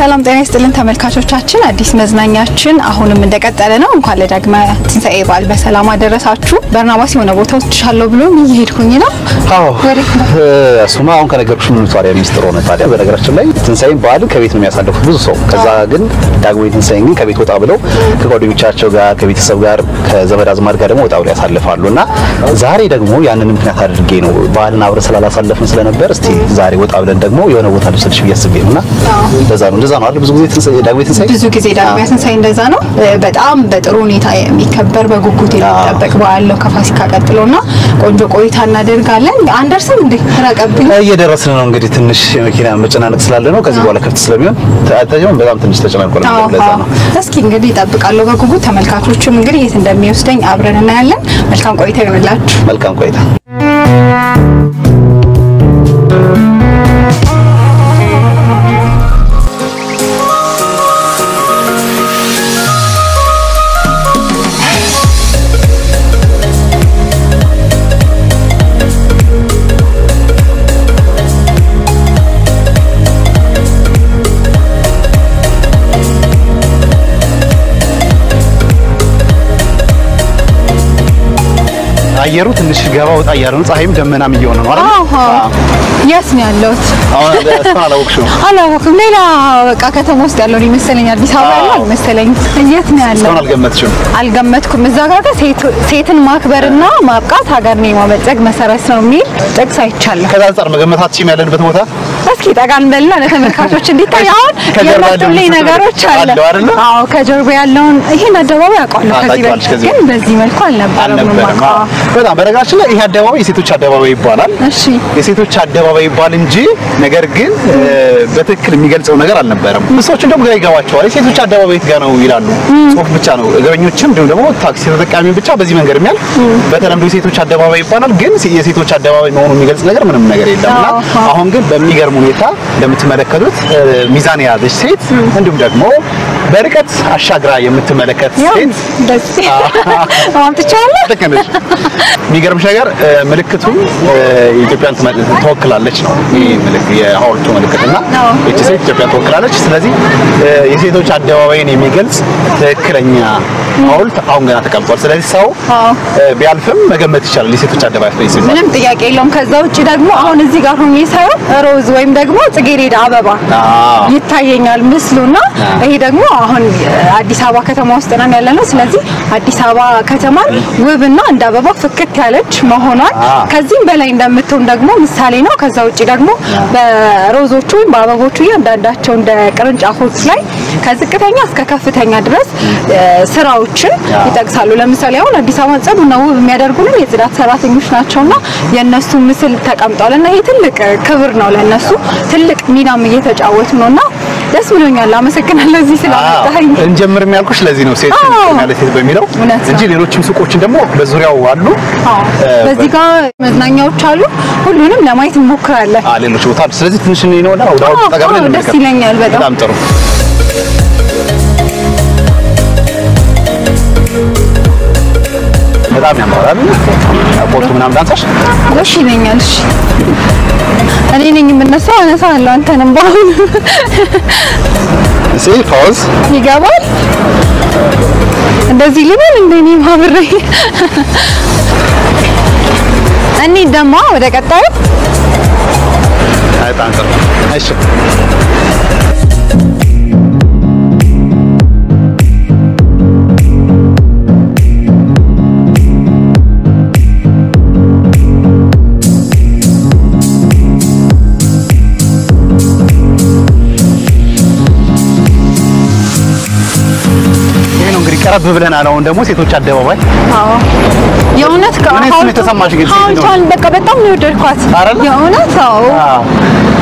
ሰላም ጤና ይስጥልን ተመልካቾቻችን አዲስ መዝናኛችን አሁንም እንደቀጠለ ነው እንኳን ለዳግመ ትንሳኤ በዓል በሰላም አደረሳችሁ በርናባስ የሆነ ቦታው ተሻለው ብሎ ይሄድኩኝ ነው አዎ እሱማ አሁን ከነገርኩሽ ምን ታዲያ ሚስጥር ሆነ ታዲያ በነገራችን ላይ ትንሳኤን በዓል ከቤት ነው የሚያሳልፉት ብዙ ሰው ከዛ ግን ዳግመ ትንሳኤን ከቤት ወጣ ብለው ከጓደኞቻቸው ጋር ከቤተሰብ ጋር ከዘመድ አዝማድ ጋር ደግሞ ወጣ ብለው ያሳልፋሉና ዛሬ ደግሞ ያንን ምክንያት አድርጌ ነው በዓልን አብረን ስላላሳለፍን ስለነበር እስቲ ዛሬ ወጣ ብለን ደግሞ የሆነ ቦታ ልሰድሽ ያስብኝና እንደዛ ነው አይደል ብዙ ጊዜ ዳግመ ትንሳኤ ብዙ ጊዜ ዳግመ ትንሳኤ እንደዛ ነው በጣም በጥሩ ሁኔታ የሚከበር በጉጉት የሚጠበቅ በዓል ነው ከፋሲካ ቀጥሎና ቆንጆ ቆይታ እናደርጋለን አንደርስም እንዴ ተራቀብኝ እየደረስን ነው እንግዲህ ትንሽ መኪና መጨናነቅ ስላለ ነው ከዚህ በኋላ ከፍት ስለሚሆን ታታየው በጣም ትንሽ ተጨናንቆ ነው ለዛ ነው እስኪ እንግዲህ ይጠብቃለሁ በጉጉት ተመልካቾችም እንግዲህ የት እንደሚወስደኝ አብረን እናያለን መልካም ቆይታ ይሁንላችሁ መልካም ቆይታ አየሩ ትንሽ ገባ ወጣ ያለው ፀሐይም ደመናም እየሆነ ነው አይደል? የት ነው ያለሁት? አሁን አላወቅሽም? አላወቅም። ሌላ በቃ ከተማ ውስጥ ያለው ይመስለኛል አዲስ አበባ ያለው ይመስለኝ። የት ነው ያለው? አልገመትኩም። እዛ ጋር ሴትን ማክበርና ማብቃት ሀገርን የማበልጸግ መሰረት ነው የሚል ጥቅስ አይቻለሁ። ከዛ አንፃር መገመታችን ያለንበት ቦታ እስኪ ጠጋን በልና ለተመልካቾች እንዲታይ አሁን የመጡልኝ ነገሮች አለ አይደል? አዎ ከጀርባ ያለውን ይሄን አደባባይ አውቃለሁ ከዚህ ግን በዚህ መልኩ አልነበረም። በጣም በነገራችን ላይ ይሄ አደባባይ የሴቶች አደባባይ ይባላል። እሺ የሴቶች አደባባይ ይባል እንጂ ነገር ግን በትክክል የሚገልጸው ነገር አልነበረም። ብዙዎች እንደውም ግራ ይገባቸዋል። የሴቶች አደባባይ ጋር ነው ይላሉ። ጽሁፍ ብቻ ነው ገበኞችም ደግሞ ታክሲ ተጠቃሚ ብቻ በዚህ መንገድ የሚያል በተለምዶ የሴቶች አደባባይ ይባላል። ግን የሴቶች አደባባይ መሆኑን የሚገልጽ ነገር ምንም ነገር የለምና አሁን ግን በሚገርም ሁኔታ እንደምትመለከቱት ሚዛን ያዘች ሴት እንዲሁም ደግሞ በርቀት አሻግራ የምትመለከት ሴት ደስ አምጥቻለሁ ተከነሽ የሚገርምሽ ነገር ምልክቱ የኢትዮጵያን ተወክላለች ነው ይሄ ምልክት የሐውልቱ ምልክትና እቺ ሴት ኢትዮጵያን ተወክላለች ስለዚህ የሴቶች አደባባይን የሚገልጽ ትክክለኛ ሐውልት አሁን ገና ተቀምጧል ስለዚህ ሰው ቢያልፍም መገመት ይችላል የሴቶች አደባባይ ሲባል ምንም ጥያቄ የለውም ከዛ ውጪ ደግሞ አሁን እዚህ ጋር ሆኜ ሳይሆን ሮዝ ወይም ደግሞ ጽጌረዳ አበባ ይታየኛል ምስሉና ይሄ ደግሞ አሁን አዲስ አበባ ከተማ ውስጥ ነን ያለነው ስለዚህ አዲስ አበባ ከተማን ውብና እንደ አበባ ፍክት ያለች መሆኗን ከዚህም በላይ እንደምትሆን ደግሞ ምሳሌ ነው ከዛ ውጪ ደግሞ በሮዞቹ ወይም በአበቦቹ ያንዳንዳቸው እንደ ቅርንጫፎች ላይ ከዝቅተኛ እስከ ከፍተኛ ድረስ ስራዎችን ይጠቅሳሉ ለምሳሌ አሁን አዲስ አበባ ጽዱና ውብ የሚያደርጉልን የጽዳት ሰራተኞች ናቸውና የነሱ ምስል ተቀምጧልና ይሄ ትልቅ ክብር ነው ለነሱ ትልቅ ሚናም እየተጫወቱ ነውና ደስ ብሎኛል አመሰግናለሁ እዚህ ስላመጣኸኝ እንጀምርም ያልኩሽ ለዚህ ነው ሴት ማለት በሚለው እንጂ ሌሎችም ሱቆችን ደግሞ በዙሪያው አሉ በዚህ ጋር መዝናኛዎች አሉ ሁሉንም ለማየት እንሞክራለን ሌሎች ቦታ ስለዚህ ትንሽ ነውና ወዳው ተጋብለን ደስ ይለኛል በጣም ጥሩ በጣም ያምራል አፖርቱ ምናምን ዳንሳሽ ደስ ይለኛል እሺ እኔ ነኝ የምነሳው አነሳለሁ አንተንም ባሁን እሺ ፓውዝ ይገባል እንደዚህ ልበል እንደኔ ማብሬ እኔ ደማ ወደ ቀጣዩ በጣም ጥሩ እሺ ቀረብ ብለናል አሁን ደግሞ ሴቶች አደባባይ የእውነት ከአሁን ተሰማሽ ግን አሁን በቃ በጣም ነው የወደድኳት የእውነት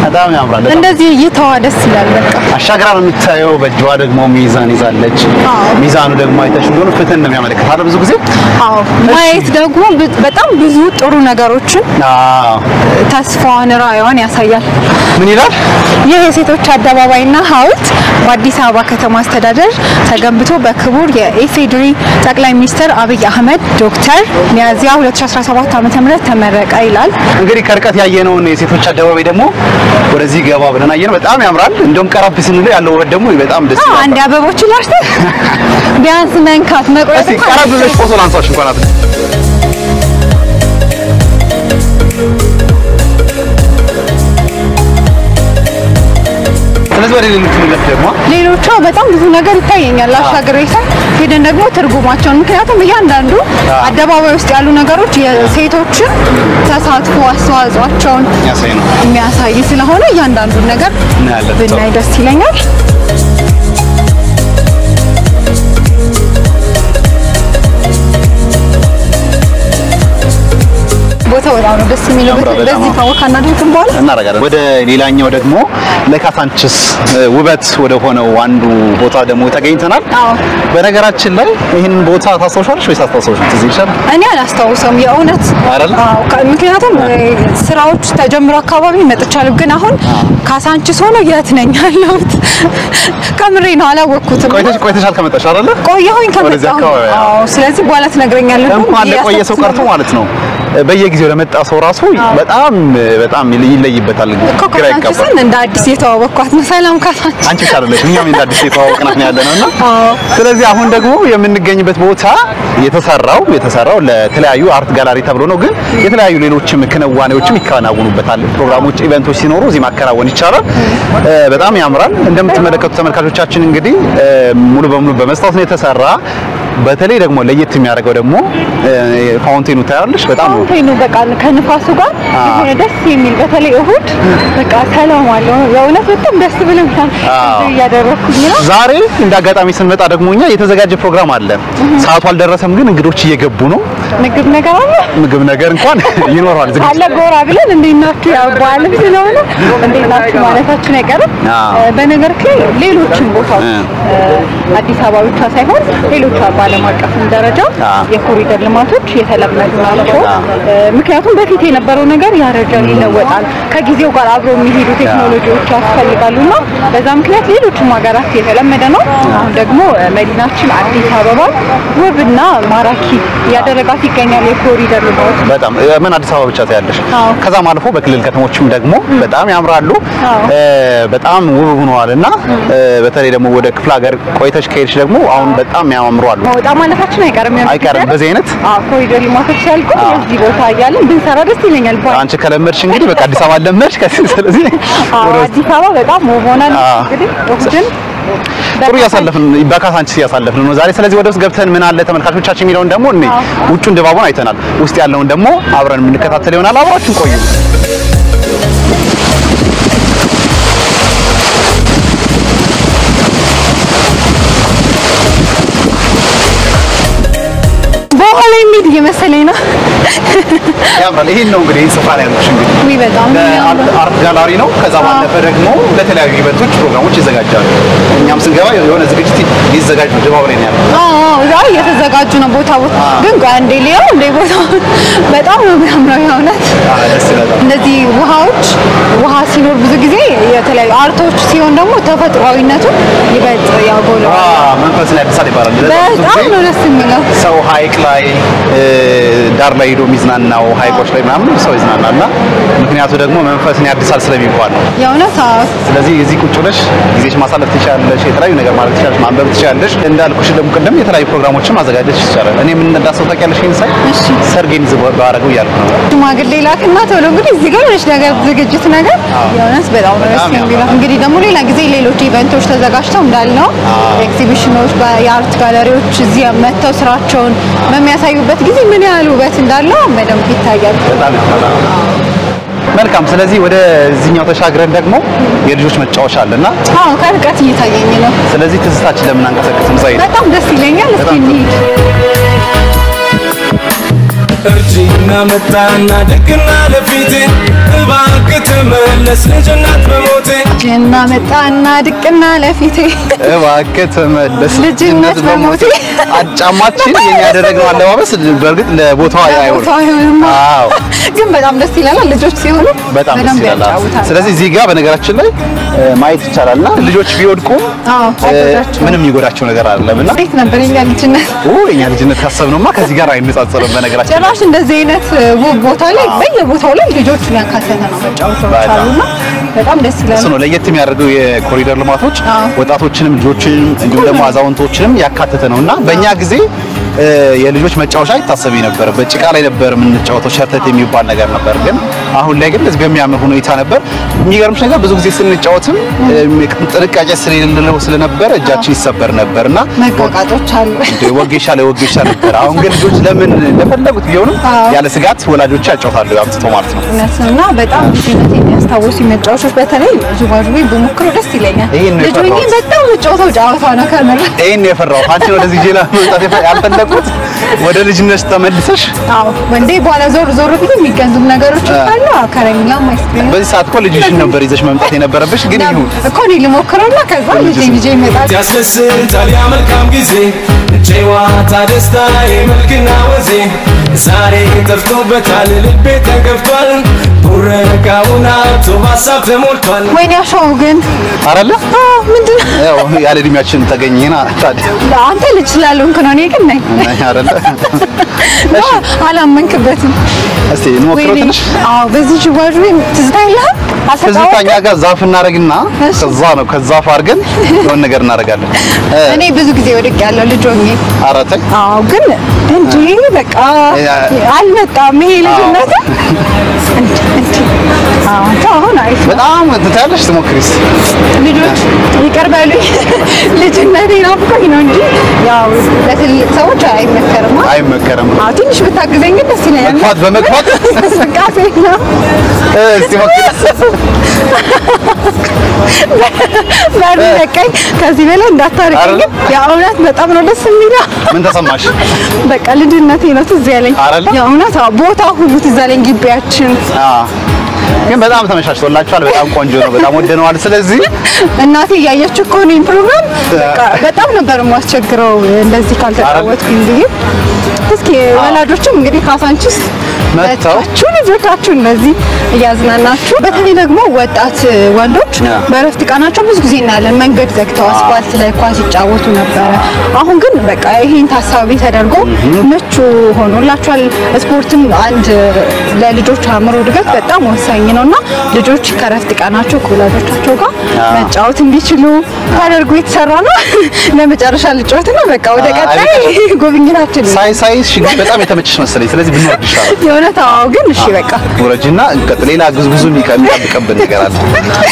በጣም ያምራል እንደዚህ እይታዋ ደስ ይላል በቃ አሻግራ ነው የምታየው በእጇ ደግሞ ሚዛን ይዛለች ሚዛኑ ደግሞ አይተሽ እንደሆነ ፍትህን ነው የሚያመለክተው አይደል ብዙ ጊዜ ማየት ደግሞ በጣም ብዙ ጥሩ ነገሮችን ተስፋዋን ራዕይዋን ያሳያል ምን ይላል ይሄ የሴቶች አደባባይና ሐውልት በአዲስ አበባ ከተማ አስተዳደር ተገንብቶ በክቡር የኢፌዴሪ ጠቅላይ ሚኒስትር አብይ አህመድ ዶክተር ሚያዝያ 2017 ዓ.ም ተመረቀ ይላል። እንግዲህ ከርቀት ያየነውን የሴቶች አደባባይ ደግሞ ወደዚህ ገባ ብለን አየነው። በጣም ያምራል። እንደውም ቀረብ ስንል ያለው ወደ ደግሞ በጣም ደስ ይላል። አንድ አበቦች ላርተ ቢያንስ መንካት መቆየት ቀረብ ብለሽ ፎቶ ላንሳሽ እንኳን አት ስለዚህ ወደ ሌሎቹ በጣም ብዙ ነገር ይታየኛል አሻግሬ ሳይ ሄደን ደግሞ ትርጉማቸውን ምክንያቱም እያንዳንዱ አደባባይ ውስጥ ያሉ ነገሮች የሴቶችን ተሳትፎ አስተዋጽኦአቸውን የሚያሳይ ስለሆነ እያንዳንዱ ነገር ብናይ ደስ ይለኛል። ቦታው በጣም ደስ የሚለው በዚህ ታወካና ደግሞ በኋላ እናረጋለን። ወደ ሌላኛው ደግሞ ለካሳንችስ ውበት ወደ ሆነው አንዱ ቦታ ደግሞ ተገኝተናል። በነገራችን ላይ ይሄን ቦታ ታስታውሻለሽ ወይስ አታስታውሽም? ትዝ ይልሻል? እኔ አላስታውሰውም የእውነት ምክንያቱም ስራዎች ተጀምሮ አካባቢ መጥቻለሁ፣ ግን አሁን ካሳንችስ ሆኖ የት ነኝ ያለሁት ከምሬ ነው አላወቅኩትም። ቆይተሻል ከመጣሽ አይደለ? ቆየሁኝ ከመጣሁ። ስለዚህ በኋላ ትነግረኛለህ። እንኳን ለቆየ ሰው ቀርቶ ማለት ነው በየጊዜው ለመጣ ሰው ራሱ በጣም ይለይበታል። ግራ ይቀበል እንደ አዲስ የተዋወቅኳት ነው። ሰላም ካሳንችስ አንቺ ካለሽ እኛም እንደ አዲስ የተዋወቅናት ነው ያለነውና ስለዚህ አሁን ደግሞ የምንገኝበት ቦታ የተሰራው ለተለያዩ አርት ጋላሪ ተብሎ ነው። ግን የተለያዩ ሌሎችም ክንዋኔዎችም ይከናወኑበታል። ፕሮግራሞች ኢቨንቶች ሲኖሩ እዚህ ማከናወን ይቻላል። በጣም ያምራል። እንደምትመለከቱት ተመልካቾቻችን እንግዲህ ሙሉ በሙሉ በመስታወት ነው የተሰራ። በተለይ ደግሞ ለየት የሚያደርገው ደግሞ ፋውንቴኑ ታያለሽ። በጣም ነው ፋውንቴኑ በቃ ከንፋሱ ጋር የሆነ ደስ የሚል በተለይ እሁድ በቃ ሰላም አለው። የእውነት በጣም ደስ ብሎኛል እያደረኩኝ ነው። ዛሬ እንዳጋጣሚ ስንመጣ ደግሞ እኛ የተዘጋጀ ፕሮግራም አለ። ሰዓቱ አልደረሰም፣ ግን እንግዶች እየገቡ ነው። ምግብ ነገር እንኳን ይኖራል። ዝግጅት አለ ጎራ ብለን እንዴናችሁ ያባል ስለሆነ እንዴናችሁ ማለታችን አይቀርም። በነገር ላይ ሌሎችም ቦታዎች አዲስ አበባ ብቻ ሳይሆን ሌሎች በዓለም አቀፍ ደረጃ የኮሪደር ልማቶች የተለመዱ ናቸው። ምክንያቱም በፊት የነበረው ነገር ያረጃል፣ ይለወጣል፣ ከጊዜው ጋር አብሮ የሚሄዱ ቴክኖሎጂዎች ያስፈልጋሉና በዛ ምክንያት ሌሎችም ሀገራት የተለመደ ነው። አሁን ደግሞ መዲናችን አዲስ አበባ ውብና ማራኪ ያደረጋት ይገኛል የኮሪደር ልማት። በጣም ምን አዲስ አበባ ብቻ ታያለሽ፣ ከዛም አልፎ በክልል ከተሞችም ደግሞ በጣም ያምራሉ፣ በጣም ውብ ሆነዋልና በተለይ ደግሞ ወደ ክፍለ ሀገር ቆይተሽ ከሄድሽ ደግሞ አሁን በጣም ያምራሉ። በጣም ማለታችን አይቀርም በዚህ አይነት ኮሪደር ልማቶች ያልኩ እዚህ ቦታ ያያለን ብንሰራ ደስ ይለኛል። አንቺ ከለመድሽ እንግዲህ በቃ አዲስ አበባ ለመድሽ ስለዚህ አዲስ አበባ በጣም ሆናል እንግዲህ ወግደን ጥሩ ያሳለፍን በካሳንችስ ያሳለፍን ነው ዛሬ። ስለዚህ ወደ ውስጥ ገብተን ምን አለ ተመልካቾቻችን የሚለውን ደግሞ እኔ ውጩን ድባቡን አይተናል፣ ውስጥ ያለውን ደግሞ አብረን የምንከታተል ይሆናል። አብራችሁን ቆዩ። የሚድ እየመሰለኝ ነው። ያምራል። ይሄን ነው እንግዲህ ስፍራ ላይ ያለሽ እንግዲህ በጣም አርት ጋላሪ ነው። ከዛ ባለፈ ደግሞ ለተለያዩ ኢቨንቶች ፕሮግራሞች ይዘጋጃሉ። እኛም ስንገባ የሆነ ዝግጅት ይዘጋጅ ነው ድባብ ላይ ነው ያለው። ዛሬ እየተዘጋጁ ነው ቦታው ግን አንዴ ሊያው እንደ ቦታው በጣም ነው የሚያምረው የእውነት ደስ ይላል። እንደዚህ ውሃ ሲኖር ብዙ ጊዜ የተለያዩ አርቶች ሲሆን ደግሞ ተፈጥሯዊነቱ ይበልጥ ያጎላል። መንፈስን ያድሳል ይባላል። በጣም ነው ደስ የሚለው። ሰው ሀይቅ ላይ ዳር ላይ ሄዶ የሚዝናናው ሀይቆች ላይ ምናምን ሰው ይዝናናልና ምክንያቱ ደግሞ መንፈስን ያድሳል ስለሚባል ነው የእውነት። ስለዚህ እዚህ ቁጭ ብለሽ ጊዜሽ ማሳለፍ ትችያለሽ፣ የተለያዩ ነገር ማለት ትችያለሽ፣ ማንበብ ትችያለሽ። እንዳልኩሽ ደግሞ ቀደም የተለያዩ ፕሮግራሞችን ማዘጋጀት ይችላል። እኔ ምን እንዳሰው ታውቂያለሽ? ኢንሳይ ሰርጌን ባረገው እያልኩ ነው። ሽማግሌ ላክና ቶሎ እንግዲህ እዚህ ጋር ነሽ ነገር ዝግጅት ነገር የእውነት በጣም ነው ደስ የሚለው። እንግዲህ ደግሞ ሌላ ጊዜ ሌሎች ኢቨንቶች ተዘጋጅተው እንዳልነው ኤግዚቢሽኖች የአርት ጋለሪዎች እዚህ መጥተው ስራቸውን በሚያሳዩበት ጊዜ ምን ያህል ውበት እንዳለው በደንብ ይታያል። መልካም። ስለዚህ ወደ እዚህኛው ተሻግረን ደግሞ የልጆች መጫወቻ አለና ከርቀት እየታየኝ ነው። ስለዚህ ትዝታችን ለምን አንቀሳቀስም? ሳይ በጣም ደስ ይለኛል። እስኪ እንሂድ። እርጅና መጣና ደግና ለፊቴ ባክተመለስ ልጅነት በሞቴ ጀና መጣና ድቅና ለፊቴ ባክተመለስ ልጅነት በሞቴ አጫማችን የሚያደርገው አለባበስ በርግጥ ለቦታው አይሆንም አዎ ግን በጣም ደስ ይላል ልጆች ሲሆኑ በጣም ደስ ይላል ስለዚህ እዚህ ጋር በነገራችን ላይ ማየት ይቻላልና ልጆች ቢወድቁ ምንም ይጎዳቸው ነገር አይደለምና እንዴት ነበር የኛ ልጅነት ካሰብነውማ ከዚህ ጋር አይነጻጸርም በነገራችን ጭራሽ እንደዚህ አይነት ውብ ቦታ ላይ በየቦታው ላይ ልጆችን ያካተተ ነው መጫወቻዎች አሉና በጣም ደስ ይላል እሱ ነው ለየት የሚያደርገው የኮሪደር ልማቶች ወጣቶችንም ልጆችንም እንዲሁም ደግሞ አዛውንቶችንም ያካተተ ነውና በእኛ ጊዜ የልጆች መጫወቻ ይታሰብ ነበር በጭቃ ላይ ነበር የምንጫወተው ሸርተት የሚባል ነገር ነበር ግን አሁን ላይ ግን ለዚህ በሚያምር ሁኔታ ነበር የሚገርምሽ ነገር ብዙ ጊዜ ስንጫወትም ጥንቃቄ ስለነበር እጃችን ይሰበር ነበርና መቆቃጦች አሉ ወጌሻ ነበር አሁን ግን ልጆች ለምን እንደፈለጉት ቢሆንም ያለ ስጋት ወላጆች ያጫውታሉ አምጥተው ማለት ነው እና በጣም ልጅነት የሚያስታውሱ መጫወቾች በተለይ ዙባዙቤ በመክሮ ደስ ይለኛል ልጆቼ በጣም ጫወታው ጫወታ ነው ከመረ ይሄን የፈራው አንቺ ወደዚህ ጄላ መጣት ያልፈለኩት ወደ ልጅነት ተመልሰሽ አዎ ወንዴ በኋላ ዞር ቢል የሚገዙ ነገሮች አሉ ከረሚላ ማይስክሪም በዚህ ሰዓት እኮ ልጅሽን ነበር ይዘሽ መምጣት የነበረብሽ ግን ይሁን እኮ ነው ልሞክረውና ከዛ ልጅ ይመጣል ያስደስታል ያ መልካም ጊዜ ጨዋታ ደስታ የመልክና ወዜ ዛሬ ጠፍቶበታል ልቤ ተገፍቷል ቡረቃውና ቶማሳብ ተሞልቷል ወይኔ ያሻው ግን አረለ ምንድነው ያው ያለ እድሜያችን ተገኘና ታዲያ አንተ ልጅ ስላልሆንክ ነው እኔ ግን ነኝ አረለ እሺ አላመንክበትም እስቲ እንሞክረው ትንሽ አዎ በዚህ ጅዋጁ ትዝታ ይላል ትዝታኛ ጋር ዛፍ እናረግና ከዛፍ አርገን የሆነ ነገር እናረጋለን እኔ ብዙ ጊዜ ወድቅ ያለው ልጅ ሆኜ አራተ አዎ ግን እንጂ በቃ አልመጣም ይሄ ልጅነት አሁን አይፍ በጣም ትታለሽ ትሞክሪስ ልጆች ይቀርባሉኝ ልጅነቴ ናፍቆኝ ነው እንጂ ያው ለትልቅ ሰዎች አይመከርም ትንሽ ብታግዘኝ ደስ ይለኛል በመግፋት ስቃሴ ነው እስቲ ሞክሪስ ባርነቀኝ ከዚህ በላይ እንዳታርቀኝ የእውነት በጣም ነው ደስ የሚለው ምን ተሰማሽ በቃ ልጅነቴ ነው ትዝ ያለኝ የእውነት ቦታ ሁሉ ትዝ ያለኝ ግቢያችን ግን በጣም ተመሻሽቶላችኋል በጣም ቆንጆ ነው በጣም ወደነዋል ስለዚህ እናቴ ያየች እኮ ነው ፕሮግራም በጣም ነበር ማስቸግረው እንደዚህ ካልተጫወትኩኝ እንዴ እስኪ ወላጆችም እንግዲህ ካሳንቺስ መጣችሁ ልጆቻችሁ እንደዚህ እያዝናናችሁ በተለይ ደግሞ ወጣት ወንዶች በረፍት ቀናቸው ብዙ ጊዜ እናያለን መንገድ ዘግተው አስፋልት ላይ ኳስ ይጫወቱ ነበር አሁን ግን በቃ ይሄን ታሳቢ ተደርጎ ምቹ ሆኖላችኋል ስፖርትም አንድ ለልጆች አእምሮ እድገት በጣም ወሳኝ ነውና ልጆች ከረፍት ቀናቸው ከወላጆቻቸው ጋር መጫወት እንዲችሉ ታደርጉ የተሰራ ነው ለመጨረሻ ልጫወትና በቃ ወደ ቀጣይ ጉብኝታችን ሳይሽ በጣም የተመቸሽ መሰለኝ ስለዚህ ብንወርድ ይሻላል የሆነታው ግን እሺ በቃ ወረጅና ሌላ ጉዝጉዙ የሚቀበል ነገር አለ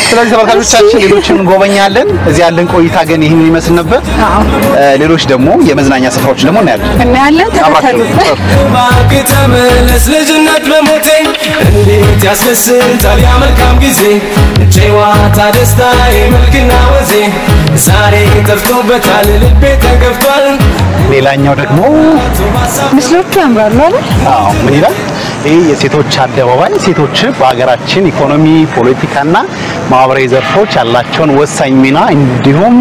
ስለዚህ ተመልካቾቻችን ሌሎችን እንጎበኛለን እዚህ ያለን ቆይታ ግን ይሄንን ይመስል ነበር ሌሎች ደግሞ የመዝናኛ ስፍራዎች ደግሞ እናያለን ተከታተሉ ባክተመለስ ልጅነት በሞቴ እንዴት ያስደስታል ያ መልካም ጊዜ ጨዋታ ደስታ የመልክና ወዜ ዛሬ ጠፍቶበታል ልቤ ተገፍቷል ሌላኛው ደግሞ ምስሎቹ ያምራሉ አይደል አዎ ምን ይላል ይሄ የሴቶች አደባባይ ሴቶች በሀገራችን ኢኮኖሚ ፖለቲካና ማህበራዊ ዘርፎች ያላቸውን ወሳኝ ሚና እንዲሁም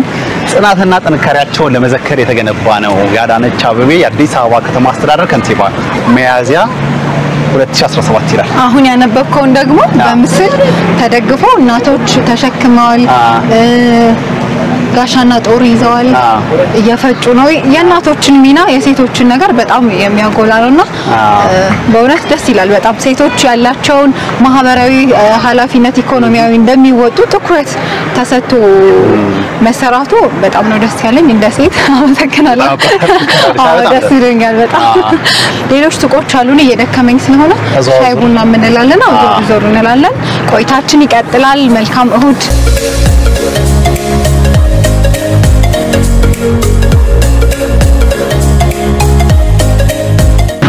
ጽናትና ጥንካሬያቸውን ለመዘከር የተገነባ ነው ያዳነች አበቤ የአዲስ አበባ ከተማ አስተዳደር ከንቲባ ሚያዝያ 2017 ይላል አሁን ያነበብከውን ደግሞ በምስል ተደግፎ እናቶች ተሸክመዋል ጋሻና ጦር ይዘዋል እየፈጩ ነው የእናቶችን ሚና የሴቶችን ነገር በጣም የሚያጎላ ነውና በእውነት ደስ ይላል በጣም ሴቶች ያላቸውን ማህበራዊ ኃላፊነት ኢኮኖሚያዊ እንደሚወጡ ትኩረት ተሰጥቶ መሰራቱ በጣም ነው ደስ ያለኝ እንደ ሴት አመሰግናለሁ ደስ ይለኛል በጣም ሌሎች ሱቆች አሉን እየደከመኝ ስለሆነ ሻይ ቡና እንላለን ዞር እንላለን ቆይታችን ይቀጥላል መልካም እሁድ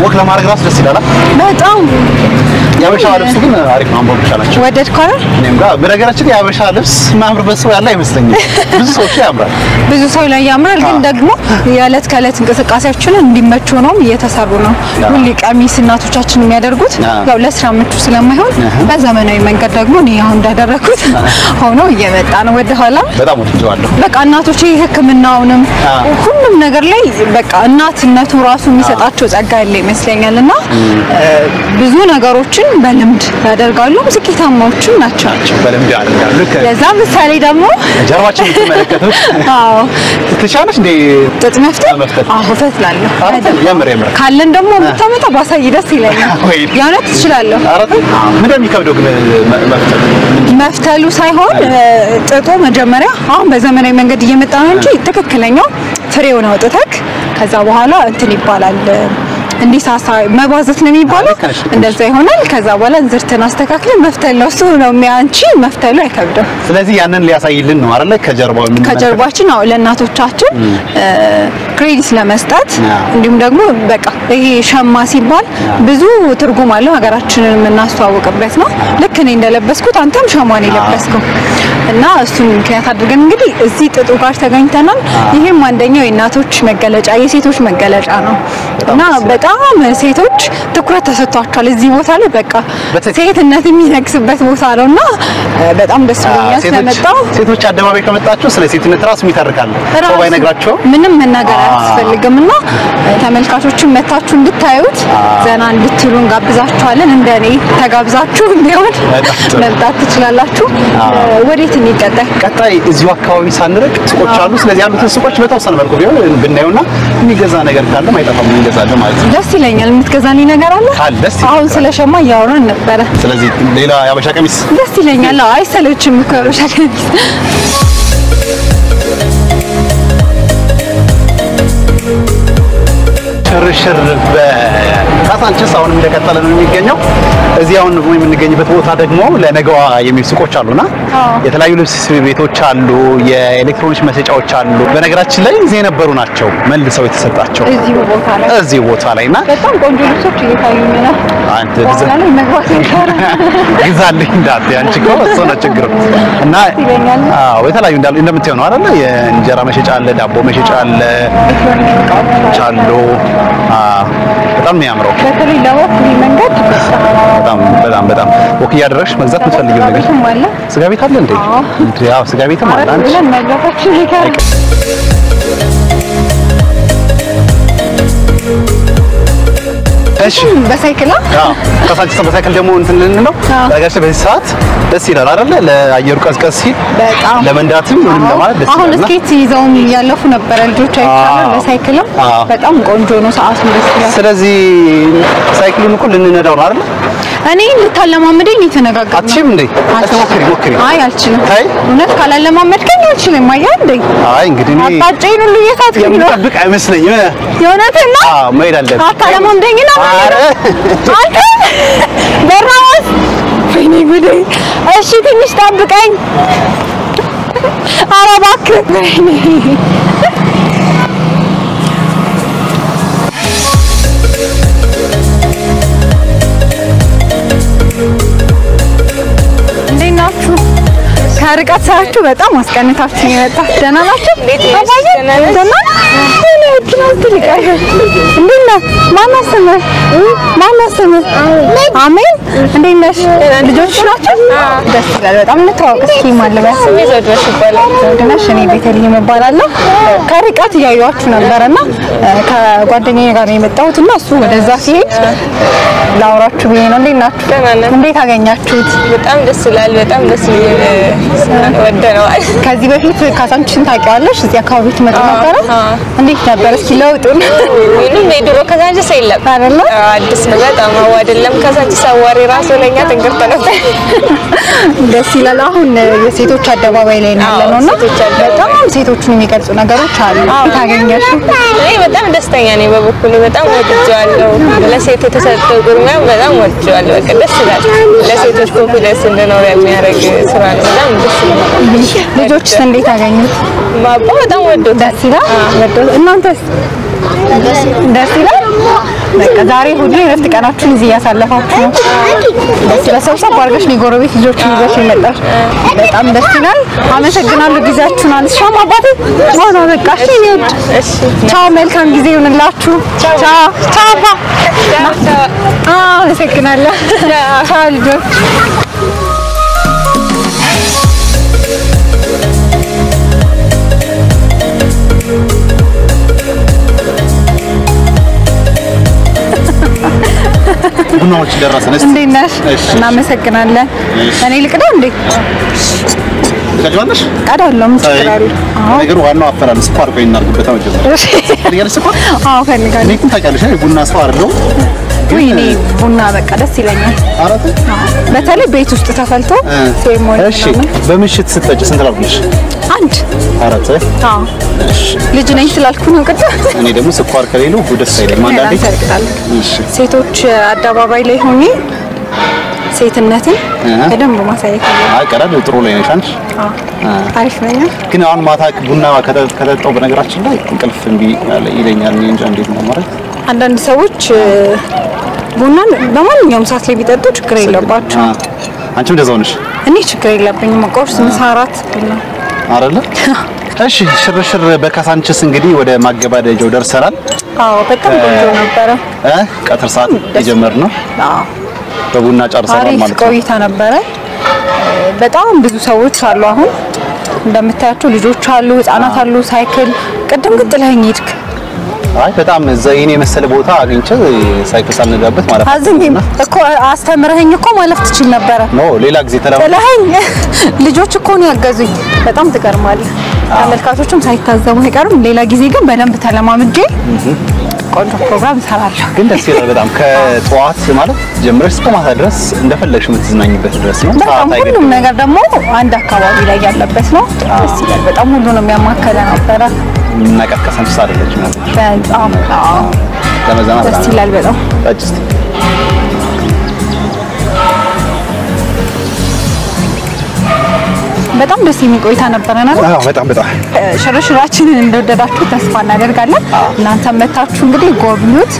ወክ ለማድረግ ራስ ደስ ይላል በጣም ያበሻ ልብስ ግን አሪፍ ነው አንቦብሻላችሁ ወደድከው እኔም ጋር በነገራችን ያበሻ ልብስ ማምርበት ሰው ያለ አይመስለኝም ብዙ ሰዎች ያምራል ብዙ ሰው ላይ ያምራል ግን ደግሞ የዕለት ከዕለት እንቅስቃሴያችን እንዲመቹ ነው እየተሰሩ ነው ሁሉ ቀሚስ እናቶቻችን የሚያደርጉት ያው ለስራ ምቹ ስለማይሆን በዘመናዊ መንገድ ደግሞ ነው ያው እንዳደረኩት ሆኖ እየመጣ ነው ወደ ኋላ በጣም ወድጄዋለሁ በቃ እናቶቼ ህክምናውንም ሁሉም ነገር ላይ በቃ እናትነቱ ራሱ የሚሰጣቸው ጸጋ ያለ ይመስለኛልና ብዙ ነገሮችን በልምድ ያደርጋሉ ስኬታማዎችም ናቸው በልምድ ያደርጋሉ ለዛ ምሳሌ ደግሞ ጀርባችን ተመለከቱት አዎ ትቻለሽ እንዴ ጥጥ መፍተል አዎ ፈትላለሁ ያምር ካለን ደግሞ ብታመጣ ባሳይ ደስ ይለኛል ያውነት ትችላለህ አረተ ምን እንደሚከብደው ግን መፍተሉ ሳይሆን ጥጡ መጀመሪያ አሁን በዘመናዊ መንገድ እየመጣ ነው እንጂ ትክክለኛው ፍሬውን አውጥተክ ከዛ በኋላ እንትን ይባላል እንዲሳሳ መባዘት ነው የሚባለው እንደዛ ይሆናል ከዛ በኋላ እንዝርተን አስተካክለን መፍተል ነው እሱ ነው የሚያንቺ መፍተሉ አይከብድም ስለዚህ ያንን ሊያሳይልን ነው አይደል ከጀርባችን ነው ለእናቶቻችን ክሬዲት ለመስጠት እንዲሁም ደግሞ በቃ ይሄ ሸማ ሲባል ብዙ ትርጉም አለው ሀገራችንን የምናስተዋውቅበት ነው ልክ እኔ እንደለበስኩት አንተም ሸማን የለበስከው እና እሱን ምክንያት አድርገን እንግዲህ እዚህ ጥጡ ጋር ተገኝተናል ይሄም አንደኛው የእናቶች መገለጫ የሴቶች መገለጫ ነው እና በጣም ሴቶች ትኩረት ተሰጥቷቸዋል እዚህ ቦታ ላይ በቃ ሴትነት የሚነግስበት ቦታ ነውና በጣም ደስ ብሎኛል ስለመጣው ሴቶች አደባባይ ከመጣችሁ ስለ ሴትነት ራሱ ይተርካሉ ሰው ባይነግራቸው ምንም መናገር አያስፈልግምና ተመልካቾችን መታችሁ እንድታዩት ዘና እንድትሉን ጋብዛችኋለን እንደኔ ተጋብዛችሁ ቢሆን መምጣት ትችላላችሁ ወዴት እንቀጣይ ቀጣይ እዚሁ አካባቢ ሳንርቅ ሱቆች አሉ ስለዚህ ያሉትን ሱቆች በተወሰነ መልኩ ቢሆን ብናየውና የሚገዛ ነገር ካለ ማይጠፋም እንገዛለን ማለት ነው ደስ ይለኛል የምትገዛልኝ ነገር አለ አሁን ስለሸማ ያወራን ነበር ስለዚህ ሌላ ያበሻ ቀሚስ ደስ ይለኛል አይሰለችም እኮ ያበሻ ቀሚስ ሽርሽር በካሳንቺስ አሁን እንደቀጠለ ነው የሚገኘው እዚህ አሁን የምንገኝበት ቦታ ደግሞ ለነገዋ የሚል ሱቆች አሉና የተለያዩ ልብስ ቤቶች አሉ የኤሌክትሮኒክስ መሸጫዎች አሉ በነገራችን ላይ እዚህ የነበሩ ናቸው መልሰው የተሰጣቸው እዚህ ቦታ ላይና በጣም ቆንጆ ልብሶች እየታዩኝ ነው አንተ ግዛልኝ እንዳት ያንቺ እኮ እሱ ነው ችግሩ እና አዎ የተለያዩ እንዳሉ እንደምታዩ ነው አይደል የእንጀራ መሸጫ አለ ዳቦ መሸጫ አለ ቻሎ በጣም የሚያምረው በተለይ ለወክ መንገድ በጣም ወክ ያደረግሽ መግዛት የምትፈልጊው ነገር ስጋ ቤት አለ እንዴ ያው ስጋ ቤትም አለ አንቺ መግዛታችን ይካል እሺ በሳይክል ከሳንቺስ በሳይክል ደግሞ እንትን ልንለው ታጋሽ በዚህ ሰዓት ደስ ይላል አይደል ለአየሩ ቀዝቀዝ ሲል በጣም ለመንዳትም ምንም ለማለት ደስ ይላል አሁን ስኬት ይዘውም ያለፉ ነበር ልጆች አይቻሉ በሳይክልም በጣም ቆንጆ ነው ሰዓቱ ደስ ይላል ስለዚህ ሳይክሉን እኮ ልንነዳው ነው አይደል እኔ ልታለማመደኝ የተነጋገርኩት አትችልም እንዴ ሞክሪ አይ አልችልም እውነት ካላለማመድከኝ አልችልም አያል እንዴ አይ እንግዲህ እኔ አጣጨኝ ሁሉ እየሳትኩኝ ነው የምጠብቅ አይመስለኝም የእውነትህን ነው መሄድ አለብኝ አታለማመደኝ ነው ኧረ አንተ በራስ ወይኔ ጉዴ እሺ ትንሽ ጠብቀኝ ኧረ እባክህ ወይኔ ከርቀት ሳያችሁ በጣም አስቀንታችሁ የመጣ ደህና ናችሁ? ደህና ማነው ስምህ? አሜን። እንዴት ነሽ? ልጆች ናቸው? ደስ ይላል በጣም እንተዋወቅ እስኪ ማን ልበል? ዘውድነሽ ይባላል። ዘውድነሽ እኔ ቤተልሔም እባላለሁ። ከርቀት እያየኋችሁ ነበርና ከጓደኛዬ ጋር ነው የመጣሁትና እሱ ወደዛ ሲሄድ ላውራችሁ ብዬ ነው። እንዴት ናችሁ? እንዴት አገኛችሁት? በጣም ደስ ይላል። በጣም ደስ ይላል። ወደነዋል። ከዚህ በፊት ካሳንቺስን ታውቂዋለሽ? እዚህ አካባቢ ትመጡ ነበር? እንዴት ነበር? እስኪ ለውጡን። ምንም የድሮ ካሳንቺስ የለም አይደለ? አዲስ ነው በጣም አይደለም። ካሳንቺስ አዋሪ ራሱ ለኛ ትንግርት ነበር። ደስ ይላል። አሁን የሴቶች አደባባይ ላይ ነው ያለነውና በጣም ሴቶችን የሚገልጹ ነገሮች አሉ። ታገኛሽ? እኔ በጣም ደስተኛ ነኝ። በበኩሌ በጣም ወድጄዋለሁ። ለሴት የተሰጠው ግርማ በጣም ወድጄዋለሁ። በቃ ደስ ይላል። ለሴቶች ኮንፊደንስ እንዲኖር የሚያደርግ ስራ ነው። በጣም ደስ ይላል። ልጆችስ እንዴት አገኙት? ባባ በጣም ወዶታል። ደስ ይላል። እናንተስ? ደስ ይላል። በቃ ዛሬ ሁሉ የረፍት ቀናችሁን እዚህ ያሳለፋችሁ ነው። በሰብሰብ አድርገሽ ነው ጎረቤት ልጆችን ይዘሽ የመጣሽ። በጣም ደስ ይላል። አመሰግናለሁ ጊዜያችሁን አንስሻም አባቴ። ዋና በቃ እሺ ቻው፣ መልካም ጊዜ ይሁንላችሁ። ቻው ቻው። አመሰግናለሁ። ቻው ልጆች። ቡናዎች ደረሰን። እንዴት ነሽ? እናመሰግናለን። እኔ ልቅዳ እንዴ? ትቀዳለሽ? ቀዳለሁ። ምን ችግር አለ? ነገሩ ዋናው አፈራል ስኳር ቆይ እናርግበት ነው ጀመረ። ፈልጋለሽ ስኳር? አዎ ፈልጋለሁ። እኔ ታውቂያለሽ ቡና ሰው አይደለም። ወይኔ ቡና በቃ ደስ ይለኛል። አራተ በተለይ ቤት ውስጥ ተፈልቶ ሴሞኒ። እሺ በምሽት ስትጠጪ ስንት ላልኩሽ? አንድ አራተ። አዎ ልጅ ነኝ ስላልኩ ነው ቅድም። እኔ ደግሞ ስኳር ከሌለው ደስ አይልም። አንዳንዴ እሺ ሴቶች አደባባይ ላይ ሆኜ ሴትነትን በደንብ ማሳየት አይ ቀራድ ጥሩ ላይ ነሽ አንቺ። አሪፍ ነው። ግን አሁን ማታ ቡና ከጠጣው በነገራችን ላይ እንቅልፍ እምቢ ይለኛል እንጂ እንዴት ነው ማለት አንዳንድ ሰዎች ቡናን በማንኛውም ሰዓት ላይ ቢጠጡ ችግር የለባቸው። አንቺም እንደዛው ነሽ? እኔ ችግር የለብኝም። ቁርስ፣ ምሳ፣ እራት ቡና አይደለ? እሺ ሽርሽር በካሳንችስ እንግዲህ ወደ ማገባደጃው ደርሰናል። አዎ በጣም ቆንጆ ነበረ። ቀጥር ሰዓት የጀመርነው አዎ በቡና ጨርሰናል ማለት ነው። ቆይታ ነበረ። በጣም ብዙ ሰዎች አሉ። አሁን እንደምታያቸው ልጆች አሉ፣ ህፃናት አሉ። ሳይክል ቅድም ጥለኸኝ ሄድክ። አይ በጣም ዘይኔ መሰለ ቦታ አግኝቼ ሳይክል ሳልነዳበት ማለት ነው። አዝም እኮ አስተምረኸኝ እኮ ማለፍ ትችል ነበረ። ኖ ሌላ ጊዜ ጥለኸኝ ልጆች እኮ ነው ያገዙኝ። በጣም ትገርማለህ። ተመልካቾችም ሳይታዘቡ አይቀርም። ሌላ ጊዜ ግን በደንብ ተለማምጄ ቆንጆ ፕሮግራም እሰራለሁ። ግን ደስ ይላል በጣም ከጠዋት ማለት ጀምረሽ እስከ ማታ ድረስ እንደፈለግሽ የምትዝናኝበት ድረስ ነው። በጣም ሁሉም ነገር ደግሞ አንድ አካባቢ ላይ ያለበት ነው። ደስ ይላል በጣም ሁሉንም ያማከለ ነበረ። እናቀቀሰን ሳደለች ማለት ነው። በጣም ለመዘናናት ደስ ይላል በጣም አጭስቲ በጣም ደስ የሚል ቆይታ ነበረና በጣም ሽርሽራችንን እንደወደዳችሁ ተስፋ እናደርጋለን። እናንተም መታችሁ እንግዲህ ጎብኙት።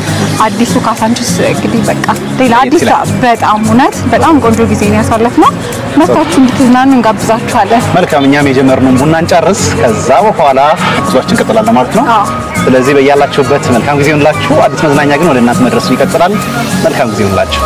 አዲሱ ካሳንችስ እንግዲህ በቃ ሌላ አዲስ በጣም እውነት በጣም ቆንጆ ጊዜ ነው ያሳለፍነው። መታችሁ እንድትዝናኑ እንጋብዛችኋለን። መልካም እኛም የጀመርነው ቡና እንጨርስ፣ ከዛ በኋላ ጉዟችን እንቀጥላለን ማለት ነው። ስለዚህ በያላችሁበት መልካም ጊዜ ይሁንላችሁ። አዲስ መዝናኛ ግን ወደ እናንተ መድረሱ ይቀጥላል። መልካም ጊዜ ይሁንላችሁ።